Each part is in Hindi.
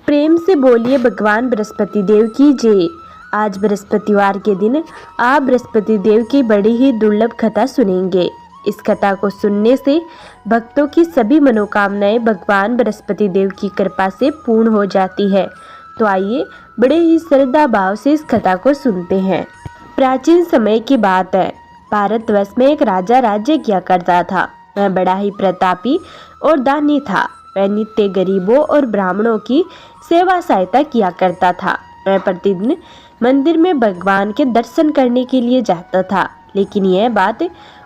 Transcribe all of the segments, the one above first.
प्रेम से बोलिए भगवान बृहस्पति देव की जय। आज बृहस्पतिवार के दिन आप बृहस्पति देव की बड़ी ही दुर्लभ कथा सुनेंगे। इस कथा को सुनने से भक्तों की सभी मनोकामनाएं भगवान बृहस्पति देव की कृपा से पूर्ण हो जाती है। तो आइए बड़े ही श्रद्धा भाव से इस कथा को सुनते हैं। प्राचीन समय की बात है। भारतवर्ष में एक राजा राज्य किया करता था। वह बड़ा ही प्रतापी और दानी था। वह नित्य गरीबों और ब्राह्मणों की सेवा सहायता किया करता था। वह प्रतिदिन मंदिर में भगवान के दर्शन करने के लिए जाता था, लेकिन यह बात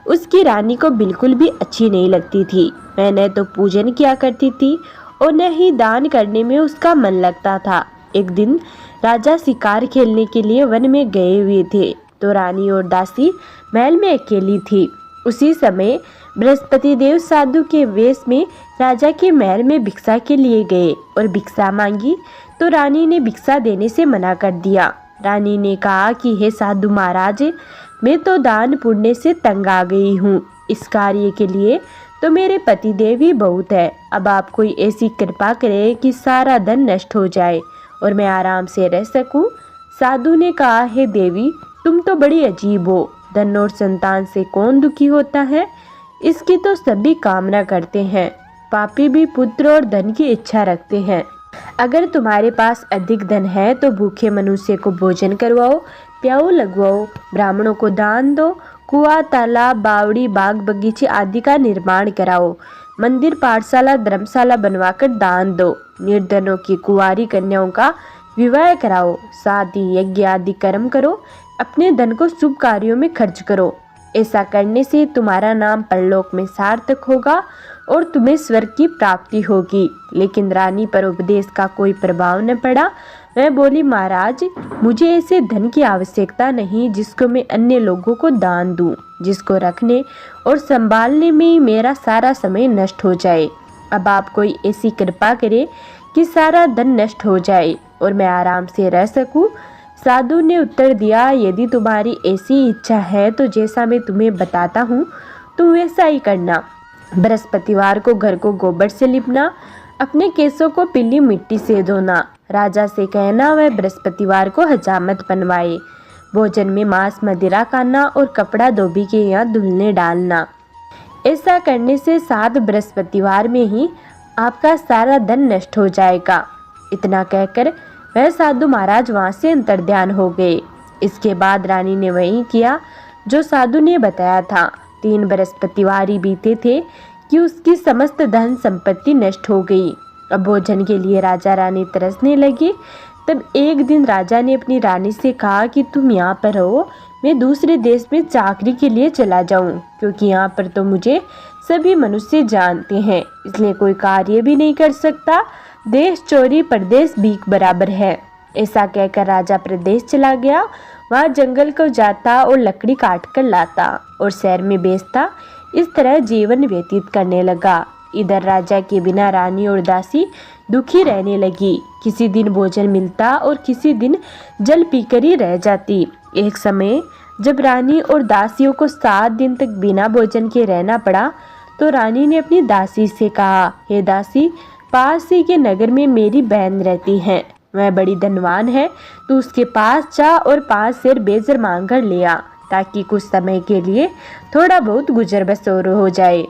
उसकी रानी को बिल्कुल भी अच्छी नहीं लगती थी। वह न तो पूजन किया करती थी और न ही दान करने में उसका मन लगता था। एक दिन राजा शिकार खेलने के लिए वन में गए हुए थे, तो रानी और दासी महल में अकेली थी। उसी समय बृहस्पति देव साधु के वेश में राजा के महल में भिक्षा के लिए गए और भिक्षा मांगी, तो रानी ने भिक्षा देने से मना कर दिया। रानी ने कहा कि हे साधु महाराज, मैं तो दान पुण्य से तंग आ गई हूँ। इस कार्य के लिए तो मेरे पति देव ही बहुत है। अब आप कोई ऐसी कृपा करें कि सारा धन नष्ट हो जाए और मैं आराम से रह सकूं। साधु ने कहा, हे देवी, तुम तो बड़ी अजीब हो। धन और संतान से कौन दुखी होता है? इसकी तो सभी कामना करते हैं। पापी भी पुत्र और धन की इच्छा रखते हैं। अगर तुम्हारे पास अधिक धन है तो भूखे मनुष्य को भोजन करवाओ, प्याऊ लगवाओ, ब्राह्मणों को दान दो, कुआं, तालाब, बावड़ी, बाग बगीचे आदि का निर्माण कराओ, मंदिर, पाठशाला, धर्मशाला बनवाकर दान दो, निर्धनों की कुंवारी कन्याओं का विवाह कराओ, साथ ही यज्ञ आदि कर्म करो, अपने धन को शुभ कार्यों में खर्च करो। ऐसा करने से तुम्हारा नाम परलोक में सार्थक होगा और तुम्हें स्वर्ग की प्राप्ति होगी। लेकिन रानी पर उपदेश का कोई प्रभाव न पड़ा। वह बोली, महाराज, मुझे ऐसे धन की आवश्यकता नहीं जिसको मैं अन्य लोगों को दान दूं, जिसको रखने और संभालने में ही मेरा सारा समय नष्ट हो जाए। अब आप कोई ऐसी कृपा करें कि सारा धन नष्ट हो जाए और मैं आराम से रह सकूं। साधु ने उत्तर दिया, यदि तुम्हारी ऐसी इच्छा है तो जैसा मैं तुम्हें बताता हूँ तुम वैसा ही करना। बृहस्पतिवार को घर को गोबर से लिपना, अपने केसों को पीली मिट्टी से धोना, राजा से कहना वह बृहस्पतिवार को हजामत बनवाए, भोजन में मांस मदिरा खाना और कपड़ा धोबी के यहाँ धुलने डालना। ऐसा करने से 7 बृहस्पतिवार में ही आपका सारा धन नष्ट हो जाएगा। इतना कहकर वह साधु महाराज वहाँ से अंतर्ध्यान हो गए। इसके बाद रानी ने वही किया जो साधु ने बताया था। 3 बृहस्पतिवार ही बीते थे कि उसकी समस्त धन संपत्ति नष्ट हो गई। अब भोजन के लिए राजा रानी तरसने लगे। तब एक दिन राजा ने अपनी रानी से कहा कि तुम यहाँ पर रहो, मैं दूसरे देश में चाकरी के लिए चला जाऊँ, क्योंकि यहाँ पर तो मुझे सभी मनुष्य जानते हैं, इसलिए कोई कार्य भी नहीं कर सकता। देश चोरी परदेश भीख बराबर है। ऐसा कहकर राजा प्रदेश चला गया। वहाँ जंगल को जाता और लकड़ी काट कर लाता और शहर में बेचता। इस तरह जीवन व्यतीत करने लगा। इधर राजा के बिना रानी और दासी दुखी रहने लगी। किसी दिन भोजन मिलता और किसी दिन जल पीकर ही रह जाती। एक समय जब रानी और दासियों को 7 दिन तक बिना भोजन के रहना पड़ा, तो रानी ने अपनी दासी से कहा, हे दासी, पास ही के नगर में मेरी बहन रहती है, वह बड़ी धनवान है, तू उसके पास जा और 5 सेर बेजर मांग कर ले आ, ताकि कुछ समय के लिए थोड़ा बहुत गुजर बसर हो जाए।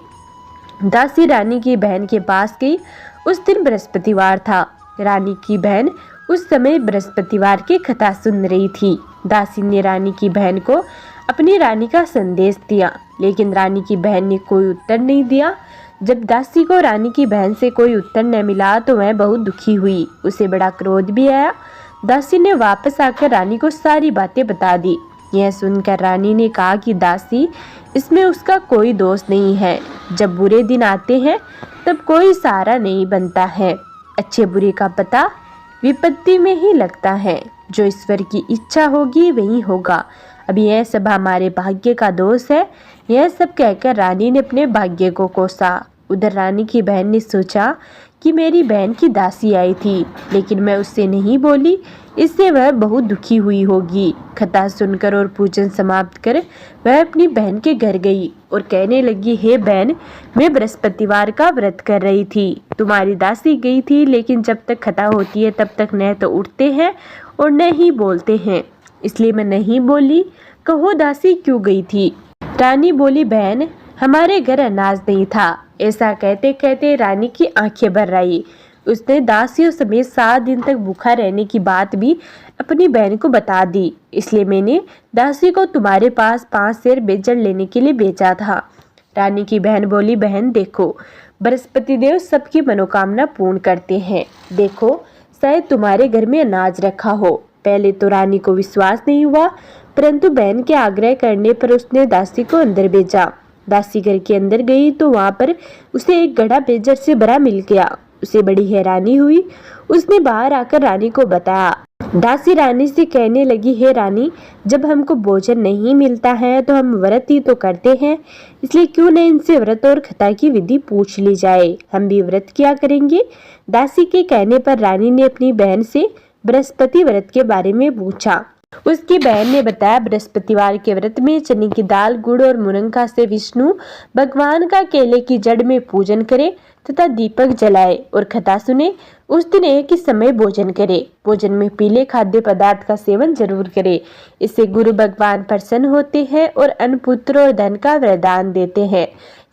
दासी रानी की बहन के पास गई। उस दिन बृहस्पतिवार था। रानी की बहन उस समय बृहस्पतिवार की कथा सुन रही थी। दासी ने रानी की बहन को अपनी रानी का संदेश दिया, लेकिन रानी की बहन ने कोई उत्तर नहीं दिया। जब दासी को रानी की बहन से कोई उत्तर न मिला तो वह बहुत दुखी हुई। उसे बड़ा क्रोध भी आया। दासी ने वापस आकर रानी को सारी बातें बता दी। यह सुनकर रानी ने कहा कि दासी, इसमें उसका कोई दोष नहीं है। जब बुरे दिन आते हैं तब कोई सहारा नहीं बनता है। अच्छे बुरे का पता विपत्ति में ही लगता है। जो ईश्वर की इच्छा होगी वही होगा। अब यह सब हमारे भाग्य का दोष है। यह सब कहकर रानी ने अपने भाग्य को कोसा। उधर रानी की बहन ने सोचा कि मेरी बहन की दासी आई थी, लेकिन मैं उससे नहीं बोली, इससे वह बहुत दुखी हुई होगी। कथा सुनकर और पूजन समाप्त कर वह अपनी बहन के घर गई और कहने लगी, हे बहन, मैं बृहस्पतिवार का व्रत कर रही थी। तुम्हारी दासी गई थी, लेकिन जब तक कथा होती है तब तक न तो उठते हैं और न ही बोलते हैं, इसलिए मैं नहीं बोली। कहो दासी क्यों गई थी? रानी बोली, बहन, हमारे घर अनाज नहीं था। ऐसा कहते कहते रानी की आंखें भर आई। उसने दासियों समेत 7 दिन तक भूखा रहने की बात भी अपनी बहन को बता दी। इसलिए मैंने दासी को तुम्हारे पास 5 सेर बेचड़ लेने के लिए भेजा था। रानी की बहन बोली, बहन देखो, बृहस्पति देव सबकी मनोकामना पूर्ण करते हैं। देखो, शायद तुम्हारे घर में अनाज रखा हो। पहले तो रानी को विश्वास नहीं हुआ, परंतु बहन के आग्रह करने पर उसने दासी को अंदर भेजा। दासी घर के अंदर गई तो वहां पर उसे एक घड़ा बेजड़ से भरा मिल गया। उसे बड़ी हैरानी हुई। उसने बाहर आकर रानी को बताया। दासी रानी से कहने लगी, हे रानी, जब हमको भोजन नहीं मिलता है तो हम व्रत ही तो करते हैं, इसलिए क्यों न इनसे व्रत और कथा की विधि पूछ ली जाए, हम भी व्रत किया करेंगे। दासी के कहने पर रानी ने अपनी बहन से बृहस्पति व्रत के बारे में पूछा। उसकी बहन ने बताया, बृहस्पतिवार के व्रत में चने की दाल, गुड़ और मुरंगा से विष्णु भगवान का केले की जड़ में पूजन करे तथा दीपक जलाए और कथा सुने। उस दिन एक ही समय भोजन करे। भोजन में पीले खाद्य पदार्थ का सेवन जरूर करे। इससे गुरु भगवान प्रसन्न होते हैं और अन्न, पुत्र और धन का वरदान देते हैं,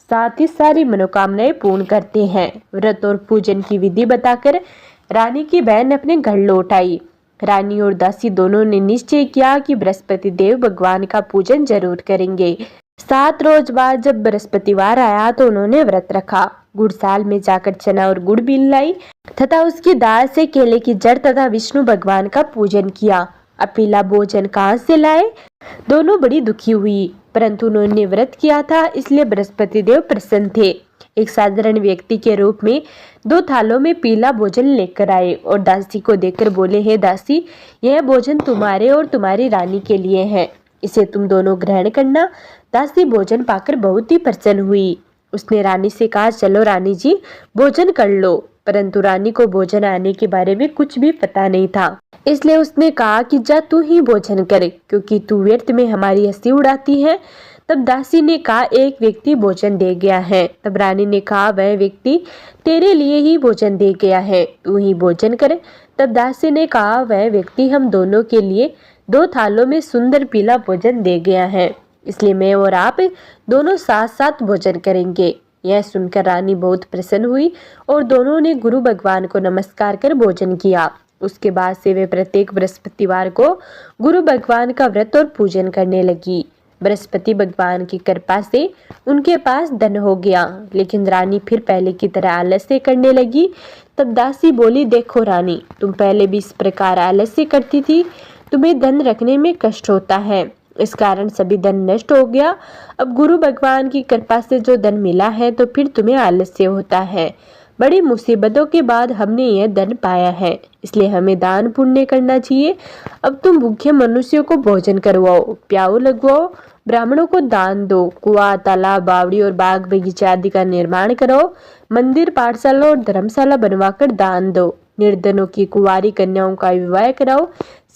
साथ ही सारी मनोकामनाएं पूर्ण करते हैं। व्रत और पूजन की विधि बताकर रानी की बहन अपने घर लौट आई। रानी और दासी दोनों ने निश्चय किया कि बृहस्पति देव भगवान का पूजन जरूर करेंगे। 7 रोज बाद जब बृहस्पतिवार आया तो उन्होंने व्रत रखा। गुड़साल में जाकर चना और गुड़ बीन लाई तथा उसकी दाल से केले की जड़ तथा विष्णु भगवान का पूजन किया। अब पीला भोजन कहाँ से लाए? दोनों बड़ी दुखी हुई, परंतु उन्होंने व्रत किया था, इसलिए बृहस्पति देव प्रसन्न थे। एक साधारण व्यक्ति के रूप में 2 थालों में पीला भोजन लेकर आए और दासी को देकर बोले, हे दासी, यह भोजन तुम्हारे और तुम्हारी रानी के लिए है, इसे तुम दोनों ग्रहण करना। दासी भोजन पाकर बहुत ही प्रसन्न हुई। उसने रानी से कहा, चलो रानी जी, भोजन कर लो। परंतु रानी को भोजन आने के बारे में कुछ भी पता नहीं था, इसलिए उसने कहा कि जा तू ही भोजन करे, क्योंकि तू व्यर्थ में हमारी हंसी उड़ाती है। तब दासी ने कहा, एक व्यक्ति भोजन दे गया है। तब रानी ने कहा, वह व्यक्ति तेरे लिए ही भोजन दे गया है, तू ही भोजन करे। तब दासी ने कहा, वह व्यक्ति हम दोनों के लिए 2 थालों में सुंदर पीला भोजन दे गया है, इसलिए मैं और आप दोनों साथ साथ भोजन करेंगे। यह सुनकर रानी बहुत प्रसन्न हुई और दोनों ने गुरु भगवान को नमस्कार कर भोजन किया। उसके बाद से वे प्रत्येक बृहस्पतिवार को गुरु भगवान का व्रत और पूजन करने लगी। बृहस्पति भगवान की कृपा से उनके पास धन हो गया, लेकिन रानी फिर पहले की तरह आलस्य करने लगी। तब दासी बोली, देखो रानी, तुम पहले भी इस प्रकार आलस्य करती थी, तुम्हें धन रखने में कष्ट होता है, इस कारण सभी धन नष्ट हो गया। अब गुरु भगवान की कृपा से जो धन मिला है तो फिर तुम्हें आलस्य होता है। बड़ी मुसीबतों के बाद हमने यह धन पाया है, इसलिए हमें दान पुण्य करना चाहिए। अब तुम भूखे मनुष्यों को भोजन करवाओ, प्याऊ लगवाओ, ब्राह्मणों को दान दो, कुआं, तालाब, बावड़ी और बाग बगीचे आदि का निर्माण कराओ, मंदिर, पाठशाला और धर्मशाला बनवाकर दान दो, निर्धनों की कुंवारी कन्याओं का विवाह कराओ,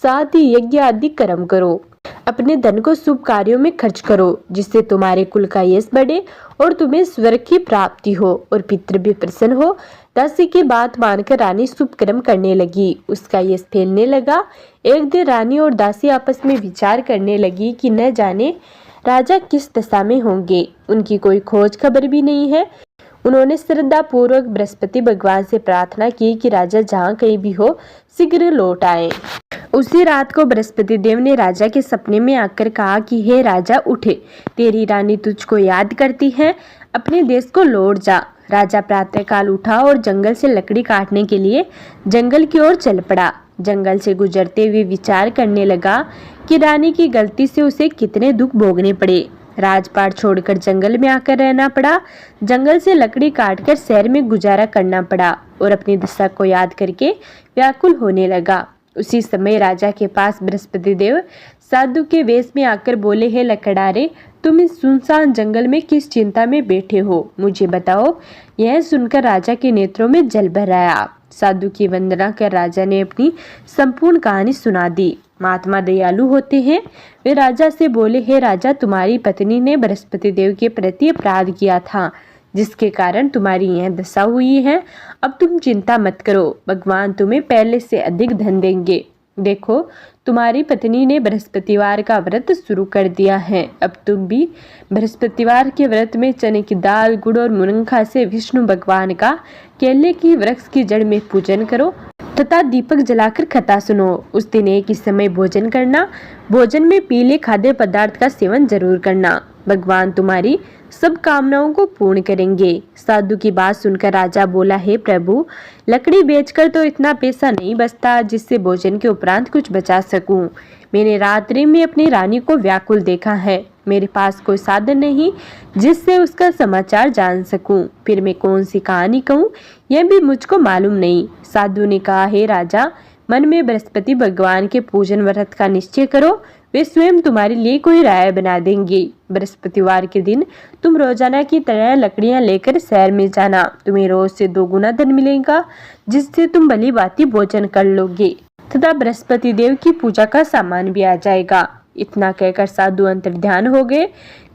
साथ ही यज्ञ आदि कर्म करो। अपने धन को शुभ कार्यों में खर्च करो, जिससे तुम्हारे कुल का यश बढ़े और तुम्हें स्वर्ग की प्राप्ति हो और पितृ भी प्रसन्न हो। दासी की बात मानकर रानी शुभ कर्म करने लगी। उसका यश फैलने लगा। एक दिन रानी और दासी आपस में विचार करने लगी कि न जाने राजा किस दशा में होंगे, उनकी कोई खोज खबर भी नहीं है। उन्होंने श्रद्धा पूर्वक बृहस्पति भगवान से प्रार्थना की कि राजा जहाँ कहीं भी हो शीघ्र लौट आए। उसी रात को बृहस्पति देव ने राजा के सपने में आकर कहा कि हे राजा, उठे, तेरी रानी तुझको याद करती है, अपने देश को लौट जा। राजा प्रातःकाल उठा और जंगल से लकड़ी काटने के लिए जंगल की ओर चल पड़ा। जंगल से गुजरते हुए विचार करने लगा कि रानी की गलती से उसे कितने दुख भोगने पड़े। राजपाट छोड़कर जंगल में आकर रहना पड़ा। जंगल से लकड़ी काटकर शहर में गुजारा करना पड़ा और अपनी दशा को याद करके व्याकुल होने लगा। उसी समय राजा के पास बृहस्पति देव साधु के वेश में आकर बोले, हे लकड़ारे, तुम इस सुनसान जंगल में किस चिंता में बैठे हो, मुझे बताओ। यह सुनकर राजा के नेत्रों में जल भर आया। साधु की वंदना कर राजा ने अपनी संपूर्ण कहानी सुना दी। महात्मा दयालु होते हैं। वे राजा से बोले, हे राजा, तुम्हारी पत्नी ने बृहस्पति देव के प्रति अपराध किया था, जिसके कारण तुम्हारी यह दशा हुई है। अब तुम चिंता मत करो, भगवान तुम्हें पहले से अधिक धन देंगे। देखो, तुम्हारी पत्नी ने बृहस्पतिवार का व्रत शुरू कर दिया है। अब तुम भी बृहस्पतिवार के व्रत में चने की दाल, गुड़ और मुरंखा से विष्णु भगवान का केले की वृक्ष की जड़ में पूजन करो तथा दीपक जलाकर कथा सुनो। उस दिन एक ही समय भोजन करना। भोजन में पीले खाद्य पदार्थ का सेवन जरूर करना। भगवान तुम्हारी सब कामनाओं को पूर्ण करेंगे। साधु की बात सुनकर राजा बोला, हे प्रभु, लकड़ी बेचकर तो इतना पैसा नहीं बचता जिससे भोजन के उपरांत कुछ बचा सकूं। मैंने रात्रि में अपनी रानी को व्याकुल देखा है। मेरे पास कोई साधन नहीं जिससे उसका समाचार जान सकूं। फिर मैं कौन सी कहानी कहूं, यह भी मुझको मालूम नहीं। साधु ने कहा, हे राजा, मन में बृहस्पति भगवान के पूजन व्रत का निश्चय करो। वे स्वयं तुम्हारे लिए कोई राय बना देंगे। बृहस्पतिवार के दिन तुम रोजाना की तरह लकड़ियां लेकर शहर में जाना। तुम्हें रोज से 2 गुना धन मिलेगा, जिससे तुम भली भांति भोजन कर लोगे तथा बृहस्पति देव की पूजा का सामान भी आ जाएगा। इतना कहकर साधु अंतर्ध्यान हो गए।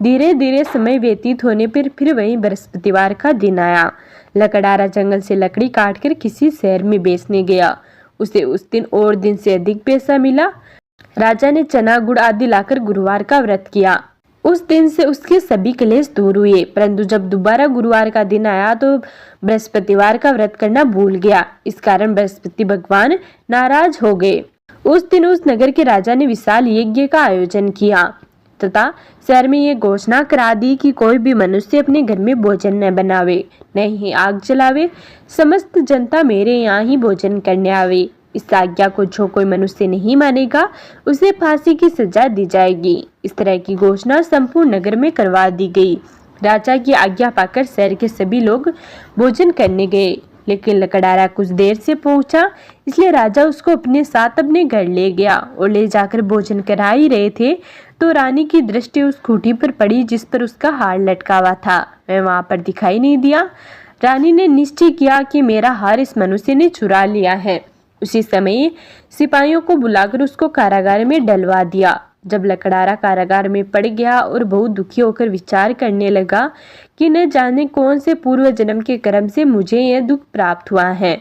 धीरे धीरे समय व्यतीत होने पर फिर वही बृहस्पतिवार का दिन आया। लकड़ारा जंगल से लकड़ी काटकर किसी शहर में बेचने गया। उसे उस दिन और दिन से अधिक पैसा मिला। राजा ने चना, गुड़ आदि लाकर गुरुवार का व्रत किया। उस दिन से उसके सभी क्लेश दूर हुए। परंतु जब दोबारा गुरुवार का दिन आया तो बृहस्पतिवार का व्रत करना भूल गया। इस कारण बृहस्पति भगवान नाराज हो गए। उस दिन उस नगर के राजा ने विशाल यज्ञ का आयोजन किया तथा शहर में ये घोषणा करा दी कि कोई भी मनुष्य अपने घर में भोजन न बनावे, न ही आग जलावे। समस्त जनता मेरे यहाँ ही भोजन करने आवे। इस आज्ञा को जो कोई मनुष्य नहीं मानेगा, उसे फांसी की सजा दी जाएगी। इस तरह की घोषणा संपूर्ण नगर में करवा दी गई। राजा की आज्ञा पाकर शहर के सभी लोग भोजन करने गए, लेकिन लकड़ारा कुछ देर से पहुंचा, इसलिए राजा उसको अपने साथ अपने घर ले गया और ले जाकर भोजन करा ही रहे थे तो रानी की दृष्टि उस खूंटी पर पड़ी जिस पर उसका हार लटका हुआ था। वह वहां पर दिखाई नहीं दिया। रानी ने निश्चय किया कि मेरा हार इस मनुष्य ने चुरा लिया है। उसी समय सिपाहियों को बुलाकर उसको कारागार में डलवा दिया। जब लकड़ारा कारागार में पड़ गया और बहुत दुखी होकर विचार करने लगा कि न जाने कौन से पूर्व जन्म के कर्म से मुझे यह दुख प्राप्त हुआ है,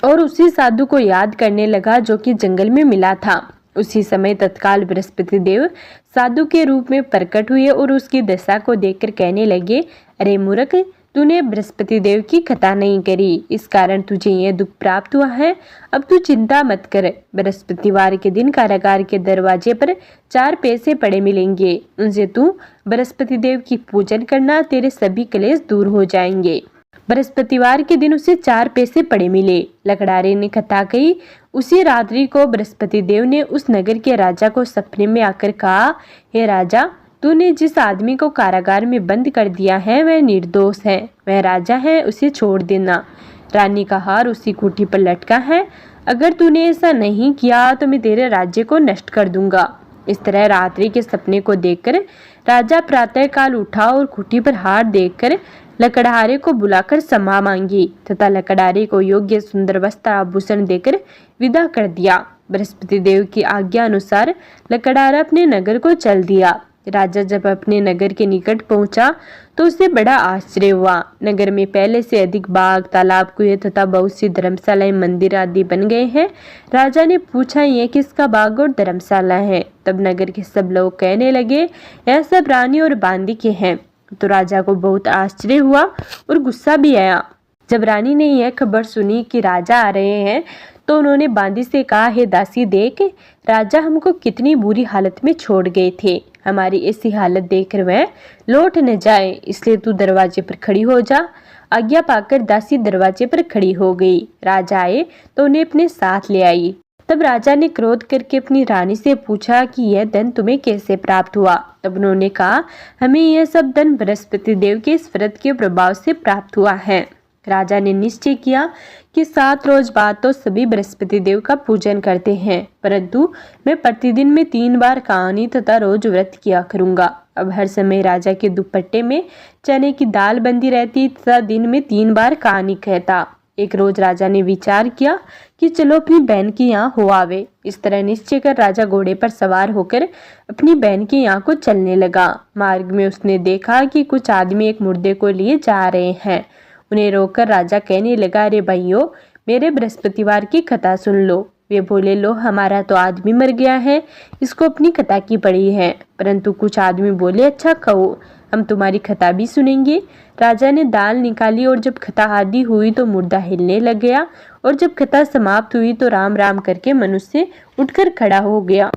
और उसी साधु को याद करने लगा जो कि जंगल में मिला था। उसी समय तत्काल बृहस्पति देव साधु के रूप में प्रकट हुए और उसकी दशा को देखकर कहने लगे, अरे मूर्ख, तूने बृहस्पति देव की कथा नहीं करी, इस कारण तुझे यह दुख प्राप्त हुआ है। अब तू चिंता मत कर। बृहस्पतिवार के दिन कारागार के दरवाजे पर 4 पैसे पड़े मिलेंगे। उनसे तू बृहस्पति देव की पूजन करना, तेरे सभी क्लेश दूर हो जाएंगे। बृहस्पतिवार के दिन उसे 4 पैसे पड़े मिले। लकड़ारे ने कथा कही। उसी रात्रि को बृहस्पति देव ने उस नगर के राजा को सपने में आकर कहा, हे राजा, तूने जिस आदमी को कारागार में बंद कर दिया है वह निर्दोष है, वह राजा है, उसे छोड़ देना। रानी का हार उसी खूंटी पर लटका है। अगर तूने ऐसा नहीं किया तो मैं तेरे राज्य को नष्ट कर दूंगा। इस तरह रात्रि के सपने को देखकर राजा प्रातःकाल उठा और खूंटी पर हार देखकर लकड़हारे को बुलाकर क्षमा मांगी तथा लकड़हारे को योग्य सुंदर वस्त्र आभूषण देकर विदा कर दिया। बृहस्पति देव की आज्ञा अनुसार लकड़हारा अपने नगर को चल दिया। राजा जब अपने नगर के निकट पहुंचा तो उसे बड़ा आश्चर्य हुआ। नगर में पहले से अधिक बाग, तालाब, कुएं तथा बहुत सी धर्मशालाएं, मंदिर आदि बन गए हैं। राजा ने पूछा, यह किसका बाग और धर्मशाला है? तब नगर के सब लोग कहने लगे, यह सब रानी और बांदी के हैं। तो राजा को बहुत आश्चर्य हुआ और गुस्सा भी आया। जब रानी ने यह खबर सुनी कि राजा आ रहे हैं तो उन्होंने बांदी से कहा, हे दासी, देख, राजा हमको कितनी बुरी हालत में छोड़ गए थे। हमारी ऐसी हालत देखकर वह लौट न जाए, इसलिए तू दरवाजे पर खड़ी हो जा। आज्ञा पाकर दासी दरवाजे पर खड़ी हो गई। राजा आए तो उन्हें अपने साथ ले आई। तब राजा ने क्रोध करके अपनी रानी से पूछा कि यह धन तुम्हें कैसे प्राप्त हुआ? तब उन्होंने कहा, हमें यह सब धन बृहस्पति देव के इस व्रत के प्रभाव से प्राप्त हुआ है। राजा ने निश्चय किया कि 7 रोज बाद तो सभी बृहस्पति देव का पूजन करते हैं, परंतु मैं प्रतिदिन में 3 बार कहानी तथा रोज व्रत किया करूंगा। अब हर समय राजा के दुपट्टे में चने की दाल बंधी रहती तथा दिन में 3 बार कहानी कहता। एक रोज राजा ने विचार किया कि चलो अपनी बहन के यहाँ हो आवे। इस तरह निश्चय कर राजा घोड़े पर सवार होकर अपनी बहन के यहाँ को चलने लगा। मार्ग में उसने देखा कि कुछ आदमी एक मुर्दे को लिए जा रहे हैं। उन्हें रोककर राजा कहने लगा, अरे भाइयों, मेरे बृहस्पतिवार की कथा सुन लो। वे बोले, लो, हमारा तो आदमी मर गया है, इसको अपनी कथा की पड़ी है। परंतु कुछ आदमी बोले, अच्छा कहो, हम तुम्हारी कथा भी सुनेंगे। राजा ने दाल निकाली और जब कथा आदि हुई तो मुर्दा हिलने लग गया और जब कथा समाप्त हुई तो राम राम करके मनुष्य उठकर खड़ा हो गया।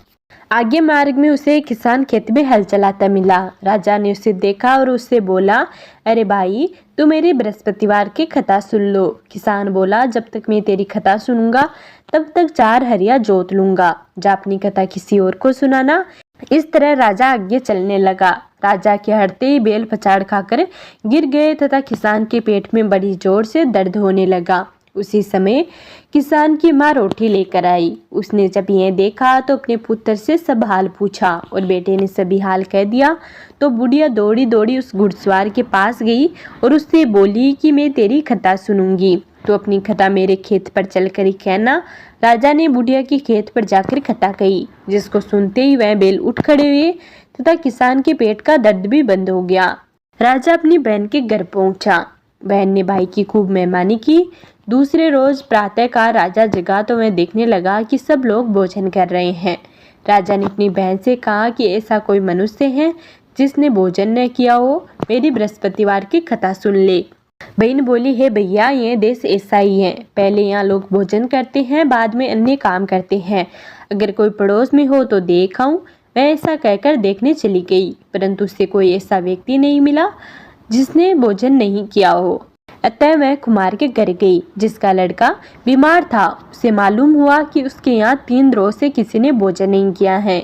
आगे मार्ग में उसे एक किसान खेत में हल चलाता मिला। राजा ने उसे देखा और उससे बोला, अरे भाई, तू मेरी बृहस्पतिवार की कथा सुन लो। किसान बोला, जब तक मैं तेरी कथा सुनूंगा तब तक 4 हरिया जोत लूंगा, जा अपनी कथा किसी और को सुनाना। इस तरह राजा आगे चलने लगा। राजा के हटते ही बैल पछाड़ खाकर गिर गए तथा किसान के पेट में बड़ी जोर से दर्द होने लगा। उसी समय किसान की माँ रोटी लेकर आई। उसने जब यह देखा तो अपने पुत्र से सब हाल पूछा और बेटे ने सभी हाल कह दिया तो बुढ़िया दौड़ी दौड़ी उस घुड़सवार के पास गई और उससे बोली कि मैं तेरी कथा सुनूंगी, तो अपनी कथा मेरे खेत पर चलकर ही कहना। राजा ने बुढ़िया की खेत पर जाकर कथा कही, जिसको सुनते ही वह बैल उठ खड़े हुए तथा किसान के पेट का दर्द भी बंद हो गया। राजा अपनी बहन के घर पहुंचा। बहन ने भाई की खूब मेहमानी की। दूसरे रोज प्रातःकाल राजा जगा तो वह देखने लगा कि सब लोग भोजन कर रहे हैं। राजा ने अपनी बहन से कहा कि ऐसा कोई मनुष्य है जिसने भोजन न किया हो, मेरी बृहस्पतिवार की कथा सुन ले। बहन बोली, है भैया, ये देश ऐसा ही है, पहले यहाँ लोग भोजन करते हैं, बाद में अन्य काम करते हैं। अगर कोई पड़ोस में हो तो देख आऊं। वह ऐसा कहकर देखने चली गई, परंतु उससे कोई ऐसा व्यक्ति नहीं मिला जिसने भोजन नहीं किया हो। अतः वह कुमार के घर गई, जिसका लड़का बीमार था। उसे मालूम हुआ कि उसके यहाँ 3 रोज से किसी ने भोजन नहीं किया है।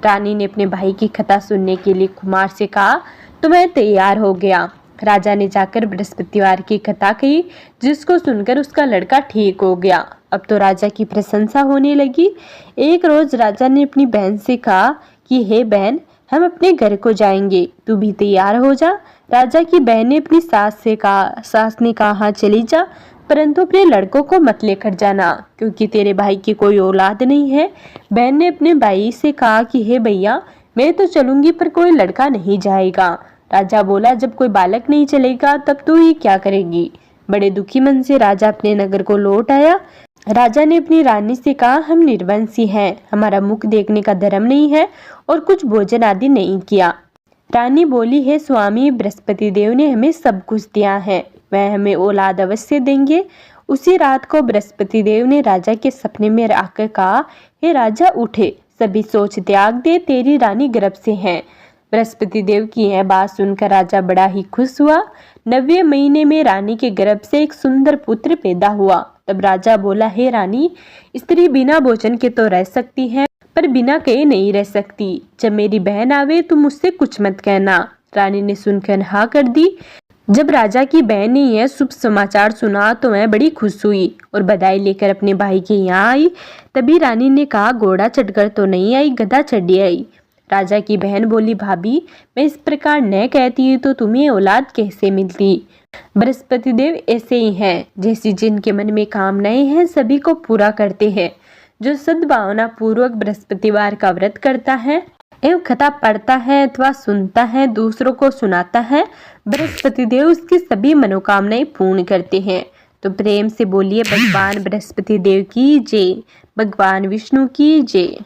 रानी ने अपने भाई की कथा सुनने के लिए कुमार से कहा तो वह तैयार हो गया। राजा ने जाकर बृहस्पतिवार की कथा कही, जिसको सुनकर उसका लड़का ठीक हो गया। अब तो राजा की प्रशंसा होने लगी। एक रोज राजा ने अपनी बहन से कहा कि हे बहन, हम अपने घर को जाएंगे, तू भी तैयार हो जा। राजा की बहन ने अपनी सास ने कहा, हाँ चली जा, परंतु अपने लड़कों को मत लेकर जाना, क्योंकि तेरे भाई की कोई औलाद नहीं है। बहन ने अपने भाई से कहा कि हे भैया, मैं तो चलूंगी पर कोई लड़का नहीं जाएगा। राजा बोला, जब कोई बालक नहीं चलेगा तब तू ही क्या करेगी। बड़े दुखी मन से राजा अपने नगर को लौट आया। राजा ने अपनी रानी से कहा, हम निर्वंशी हैं, हमारा मुख देखने का धर्म नहीं है और कुछ भोजन आदि नहीं किया। रानी बोली, है स्वामी, बृहस्पति देव ने हमें सब कुछ दिया है, वह हमें औलाद अवश्य देंगे। उसी रात को बृहस्पति देव ने राजा के सपने में आकर कहा, हे राजा, उठे, सभी सोच त्याग दे, तेरी रानी गर्भ से है। बृहस्पति देव की यह बात सुनकर राजा बड़ा ही खुश हुआ। 9वें महीने में रानी के गर्भ से एक सुंदर पुत्र पैदा हुआ। तब राजा बोला, हे रानी, स्त्री बिना भोजन के तो रह सकती है, पर बिना कहे नहीं रह सकती। जब मेरी बहन आवे तुम मुझसे कुछ मत कहना। रानी ने सुनकर हाँ कर दी। जब राजा की बहन ने यह शुभ समाचार सुना तो वह बड़ी खुश हुई और बधाई लेकर अपने भाई के यहाँ आई। तभी रानी ने कहा, घोड़ा चढ़कर तो नहीं आई, गधा चढ़ी आई। राजा की बहन बोली, भाभी, मैं इस प्रकार न कहती तो तुम्हें औलाद कैसे मिलती। बृहस्पति देव ऐसे ही हैं, जैसी जिनके मन में कामनाएं हैं सभी को पूरा करते हैं। जो सद्भावना पूर्वक बृहस्पतिवार का व्रत करता है एवं कथा पढ़ता है अथवा सुनता है, दूसरों को सुनाता है, बृहस्पति देव उसकी सभी मनोकामनाएं पूर्ण करते हैं। तो प्रेम से बोलिए, भगवान बृहस्पति देव की जय, भगवान विष्णु की जय।